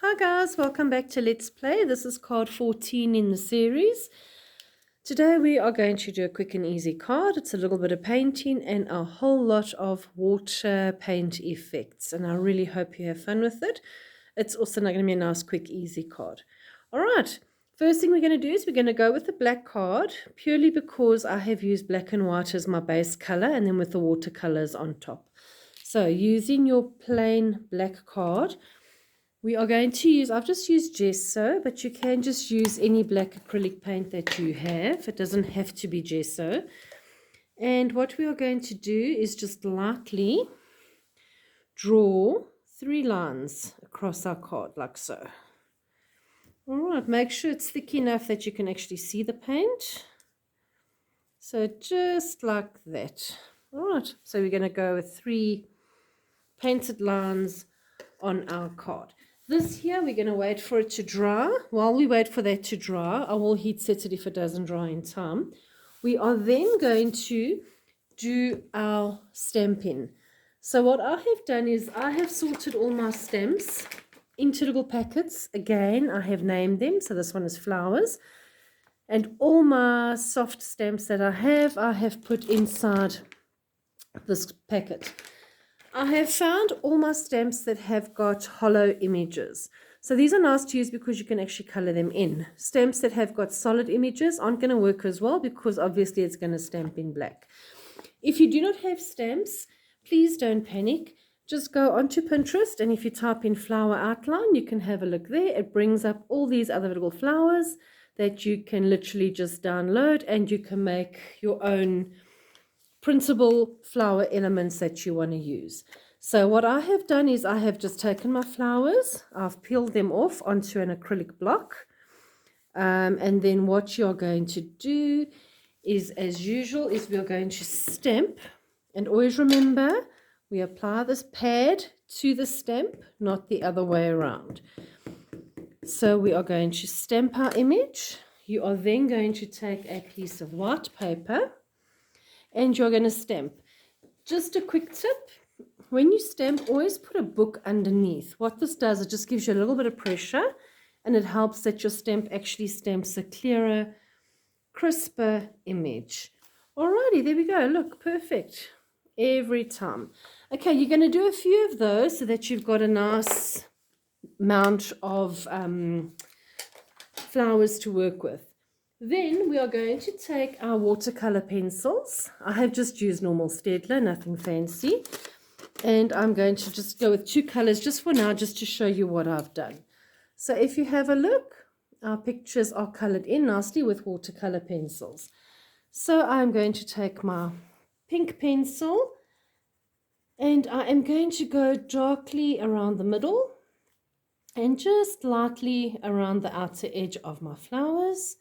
Hi guys, welcome back to Let's Play. This is card 14 in the series. Today we are going to do a quick and easy card. It's a little bit of painting and a whole lot of water paint effects, and I really hope you have fun with it. It's also not going to be a nice quick easy card. Alright, first thing we're going to do is we're going to go with the black card, purely because I have used black and white as my base color and then with the watercolors on top. So using your plain black card, we are going to use, I've just used Gesso, but you can just use any black acrylic paint that you have. It doesn't have to be Gesso. And what we are going to do is just lightly draw 3 lines across our card, like so. Alright, make sure it's thick enough that you can actually see the paint. So just like that. Alright, so we're going to go with 3 painted lines on our card. This here, we're going to wait for it to dry. While we wait for that to dry, I will heat set it if it doesn't dry in time. We are then going to do our stamping. So what I have done is I have sorted all my stamps into little packets. Again, I have named them. So this one is flowers. And all my soft stamps that I have put inside this packet. I have found all my stamps that have got hollow images. So these are nice to use because you can actually color them in. Stamps that have got solid images aren't going to work as well because obviously it's going to stamp in black. If you do not have stamps, please don't panic. Just go onto Pinterest, and if you type in flower outline, you can have a look there. It brings up all these other little flowers that you can literally just download, and you can make your own printable flower elements that you want to use. So what I have done is I have just taken my flowers, I've peeled them off onto an acrylic block, and then what you're going to do is, as usual, is we're going to stamp. And always remember, we apply this pad to the stamp, not the other way around. So we are going to stamp our image. You are then going to take a piece of white paper and you're going to stamp. Just a quick tip, when you stamp, always put a book underneath. What this does, it just gives you a little bit of pressure, and it helps that your stamp actually stamps a clearer, crisper image. Alrighty, there we go. Look, perfect. Every time. Okay, you're going to do a few of those so that you've got a nice amount of flowers to work with. Then we are going to take our watercolor pencils. I have just used normal Staedtler, nothing fancy. And I'm going to just go with 2 colors just for now, just to show you what I've done. So if you have a look, our pictures are colored in nicely with watercolor pencils. So I'm going to take my pink pencil and I am going to go darkly around the middle and just lightly around the outer edge of my flowers.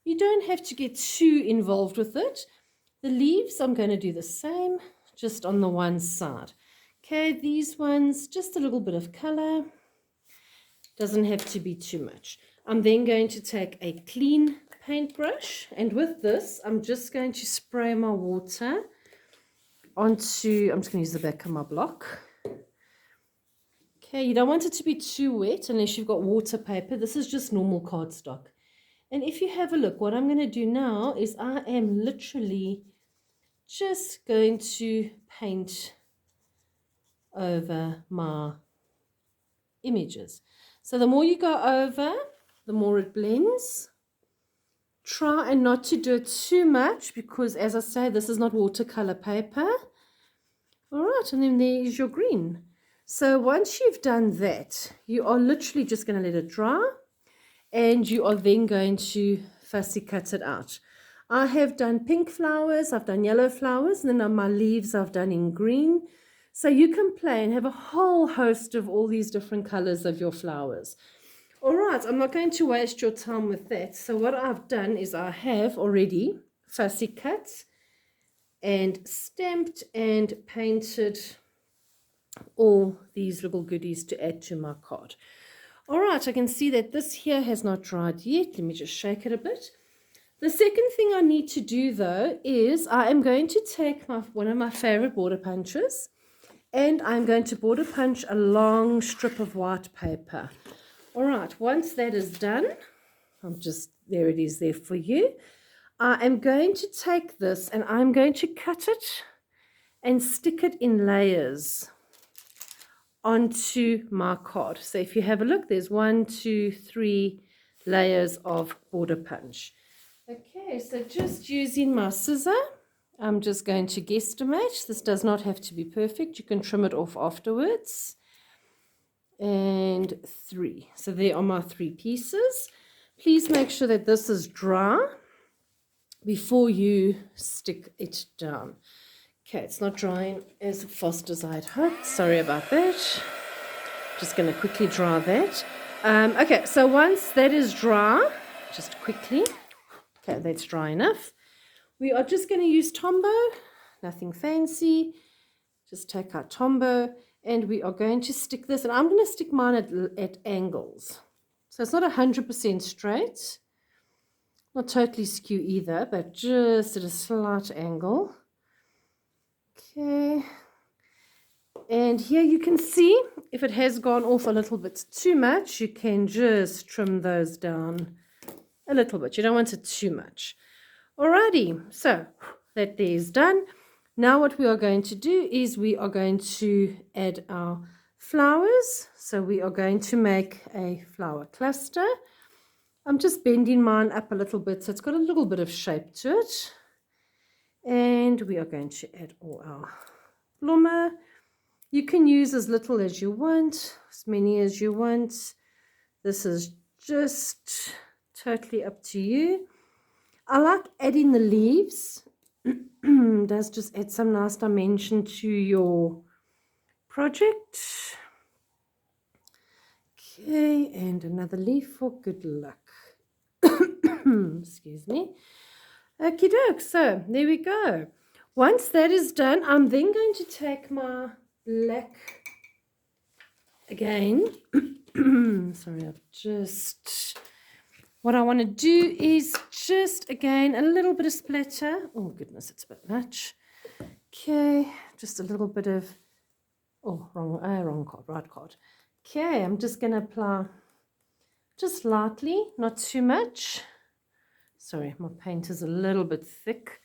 You don't have to get too involved with it. The leaves, I'm going to do the same, just on the one side. Okay, these ones, just a little bit of color. Doesn't have to be too much. I'm then going to take a clean paintbrush, and with this, I'm just going to spray my water onto, I'm just going to use the back of my block. Okay, you don't want it to be too wet unless you've got water paper. This is just normal cardstock. And if you have a look, what I'm going to do now is I am literally just going to paint over my images. So the more you go over, the more it blends. Try and not to do it too much because, as I say, this is not watercolor paper. All right, and then there's your green. So once you've done that, you are literally just going to let it dry. And you are then going to fussy cut it out. I have done pink flowers, I've done yellow flowers, and then on my leaves I've done in green. So you can play and have a whole host of all these different colors of your flowers. All right, I'm not going to waste your time with that. So what I've done is I have already fussy cut and stamped and painted all these little goodies to add to my card. All right, I can see that this here has not dried yet. Let me just shake it a bit. The second thing I need to do, though, is I am going to take one of my favorite water punches, And I'm going to border punch a long strip of white paper. All right, once that is done, there it is there for you. I am going to take this and I'm going to cut it and stick it in layers onto my card. So if you have a look, there's 1, 2, 3 layers of border punch. Okay, so just using my scissor, I'm just going to guesstimate. This does not have to be perfect. You can trim it off afterwards. And 3. So there are my 3 pieces. Please make sure that this is dry before you stick it down. Okay, it's not drying as fast as I'd hoped. Sorry about that. Just going to quickly dry that. Okay, so once that is dry, just quickly, okay, that's dry enough. We are just going to use Tombow, nothing fancy. Just take our Tombow and we are going to stick this, and I'm going to stick mine at angles. So it's not 100% straight, not totally skew either, but just at a slight angle. Okay. And here you can see if it has gone off a little bit too much, you can just trim those down a little bit. You don't want it too much. Alrighty, so that there is done. Now what we are going to do is we are going to add our flowers. So we are going to make a flower cluster. I'm just bending mine up a little bit so it's got a little bit of shape to it. And we are going to add all our bloemen. You can use as little as you want, as many as you want. This is just totally up to you. I like adding the leaves. Does just add some nice dimension to your project. Okay, and another leaf for good luck. Excuse me. Okie doke, so there we go. Once that is done, I'm then going to take my black again. Sorry, what I want to do is just again a little bit of splatter. Oh goodness, it's a bit much. Okay, just a little bit of, oh, wrong card, right card. Okay, I'm just going to apply just lightly, not too much. Sorry, my paint is a little bit thick.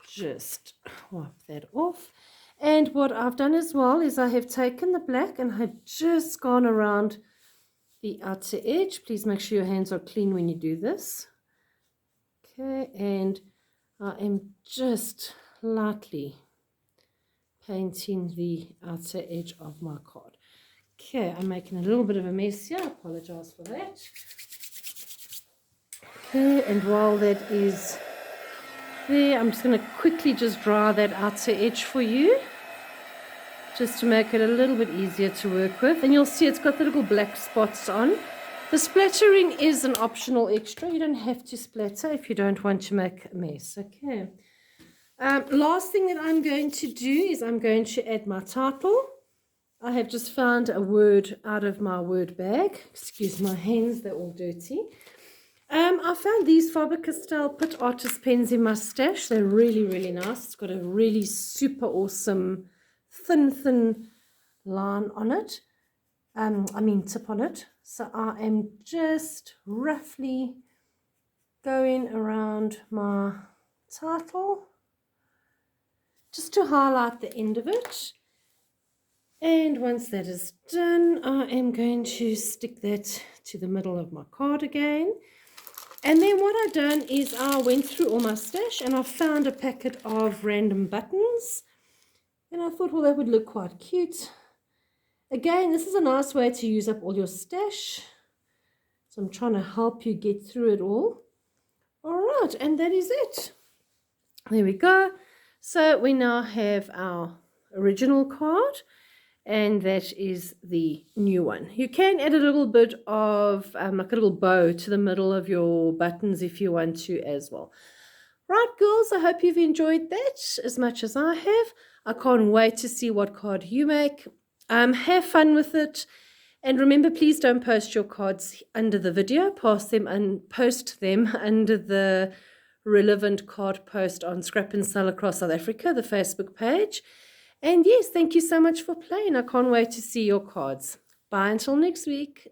Just wipe that off. And what I've done as well is I have taken the black and I've just gone around the outer edge. Please make sure your hands are clean when you do this. Okay, and I am just lightly painting the outer edge of my card. Okay, I'm making a little bit of a mess here. I apologize for that. Okay, and while that is there, I'm just going to quickly just dry that outer edge for you, just to make it a little bit easier to work with. And you'll see it's got the little black spots on. The splattering is an optional extra. You don't have to splatter if you don't want to make a mess. Okay. Last thing that I'm going to do is I'm going to add my title. I have just found a word out of my word bag. Excuse my hands, they're all dirty. I found these Faber-Castell Pit Artist pens in my stash. They're really, really nice. It's got a really super awesome thin line on it. Tip on it. So I am just roughly going around my title just to highlight the end of it. And once that is done, I am going to stick that to the middle of my card again. And then what I've done is I went through all my stash and I found a packet of random buttons. And I thought, well, that would look quite cute. Again, this is a nice way to use up all your stash. So I'm trying to help you get through it all. All right, and that is it. There we go. So we now have our original card. And that is the new one. You can add a little bit of like a little bow to the middle of your buttons if you want to as well. Right, girls, I hope you've enjoyed that as much as I have. I can't wait to see what card you make. Have fun with it. And remember, please don't post your cards under the video. Post them under the relevant card post on Scrap and Sell Across South Africa, the Facebook page. And yes, thank you so much for playing. I can't wait to see your cards. Bye until next week.